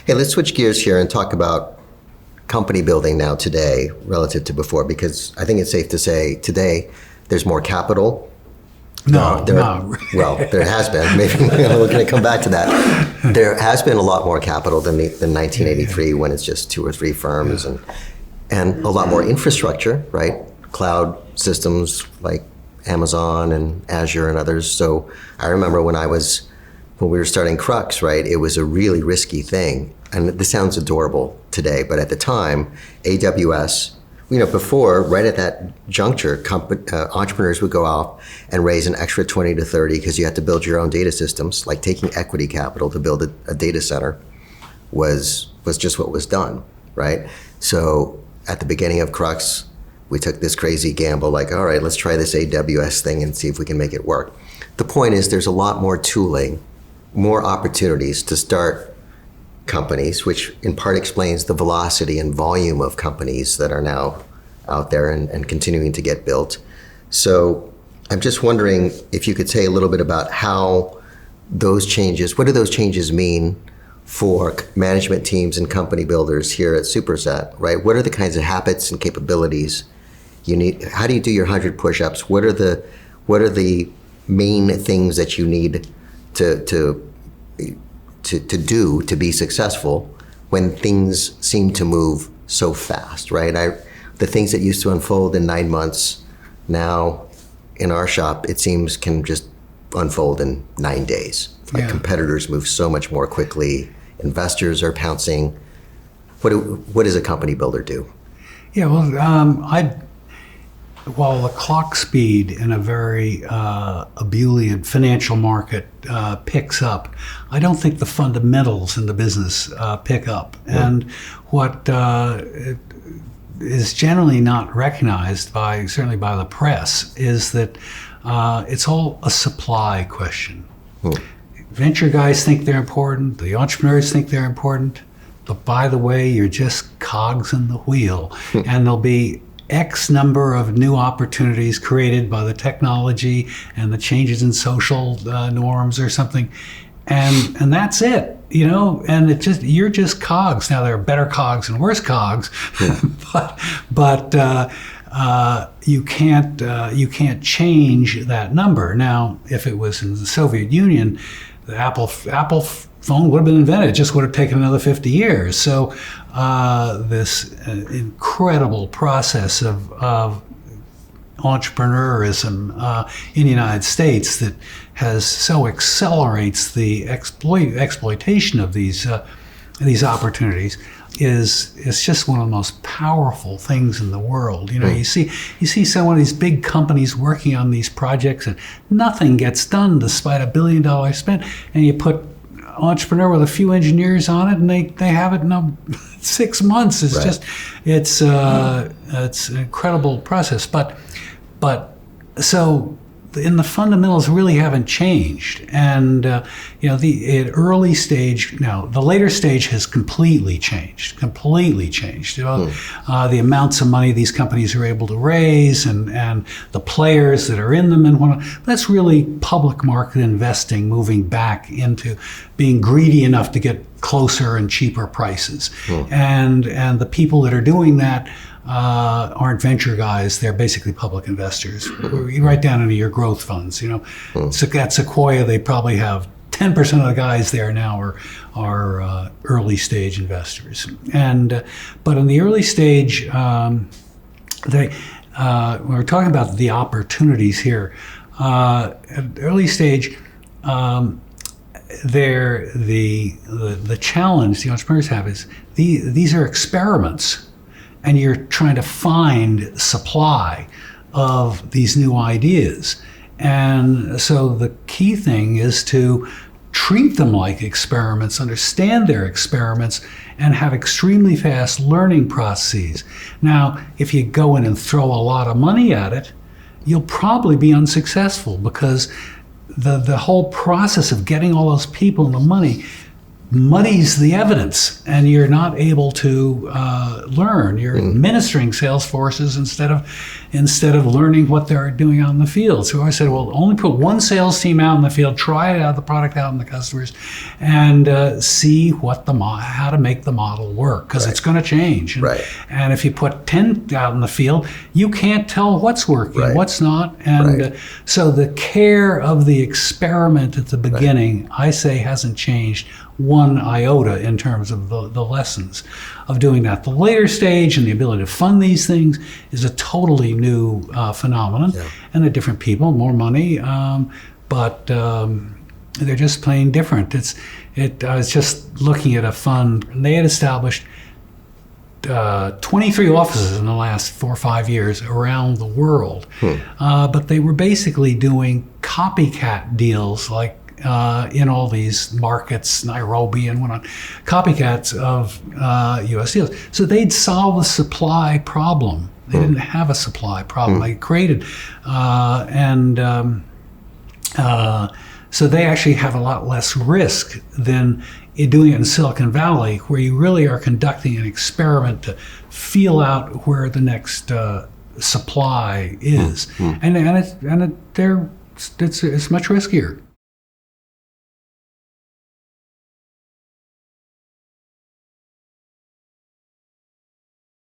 Hey, let's switch gears here and talk about company building now today relative to before, because I think it's safe to say today there's more capital. No. Well, there has been. Maybe we're going to come back to that. There has been a lot more capital than 1983 when it's just 2 or 3 firms and a lot more infrastructure, right? Cloud systems like Amazon and Azure and others. So I remember when we were starting Crux, right? It was a really risky thing. And this sounds adorable today, but at the time, AWS, before, right at that juncture, entrepreneurs would go off and raise an extra 20 to 30 because you had to build your own data systems, like taking equity capital to build a data center was just what was done, right? So at the beginning of Crux, we took this crazy gamble, like, all right, let's try this AWS thing and see if we can make it work. The point is there's a lot more tooling, more opportunities to start companies, which in part explains the velocity and volume of companies that are now out there and continuing to get built. So I'm just wondering if you could say a little bit about how those changes, what do those changes mean for management teams and company builders here at Superset, right? What are the kinds of habits and capabilities you need? How do you do your 100 push-ups? What are the main things that you need to do to be successful when things seem to move so fast, right? The things that used to unfold in 9 months now in our shop, it seems can just unfold in 9 days. Like competitors move so much more quickly. Investors are pouncing. What does a company builder do? Yeah, well, while the clock speed in a very ebullient financial market picks up, I don't think the fundamentals in the business pick up. And what is generally not recognized certainly by the press, is that it's all a supply question. Venture guys think they're important, the entrepreneurs think they're important, but by the way, you're just cogs in the wheel, and there'll be X number of new opportunities created by the technology and the changes in social norms or something, and that's it, and you're just cogs. Now there are better cogs and worse cogs, but you can't change that number. Now, if it was in the Soviet Union, the Apple phone would have been invented. It just would have taken another 50 years. So this incredible process of entrepreneurism in the United States that so accelerates the exploitation of these opportunities is just one of the most powerful things in the world. You see some of these big companies working on these projects and nothing gets done despite $1 billion spent, and you put entrepreneur with a few engineers on it, and they have it in 6 months. It's just it's an incredible process. But so the fundamentals really haven't changed, and the early stage. Now the later stage has completely changed. The amounts of money these companies are able to raise, and the players that are in them, and that's really public market investing moving back into being greedy enough to get closer and cheaper prices, and the people that are doing that aren't venture guys. They're basically public investors. You write down into your growth funds. So at Sequoia, they probably have 10% of the guys there now are early stage investors. But in the early stage, when we're talking about the opportunities here, at early stage, the challenge the entrepreneurs have is these are experiments. And you're trying to find supply of these new ideas. And so the key thing is to treat them like experiments, understand they're experiments, and have extremely fast learning processes. Now, if you go in and throw a lot of money at it, you'll probably be unsuccessful, because the whole process of getting all those people and the money muddies the evidence, and you're not able to learn. You're administering sales forces instead of learning what they're doing out in the field. So I said, well, only put one sales team out in the field, try it out, the product out in the customers, and see how to make the model work, because it's going to change. And if you put 10 out in the field, you can't tell what's working, what's not. And so the care of the experiment at the beginning, I say, hasn't changed one iota in terms of the lessons of doing that. The later stage and the ability to fund these things is a totally new phenomenon, and they're different people, more money, but they're just plain different. I was just looking at a fund, and they had established 23 offices in the last 4 or 5 years around the world, but they were basically doing copycat deals, like in all these markets, Nairobi and whatnot, copycats of U.S. deals. So they'd solve a supply problem. They didn't have a supply problem. They created, so they actually have a lot less risk than doing it in Silicon Valley, where you really are conducting an experiment to feel out where the next supply is, and it's much riskier.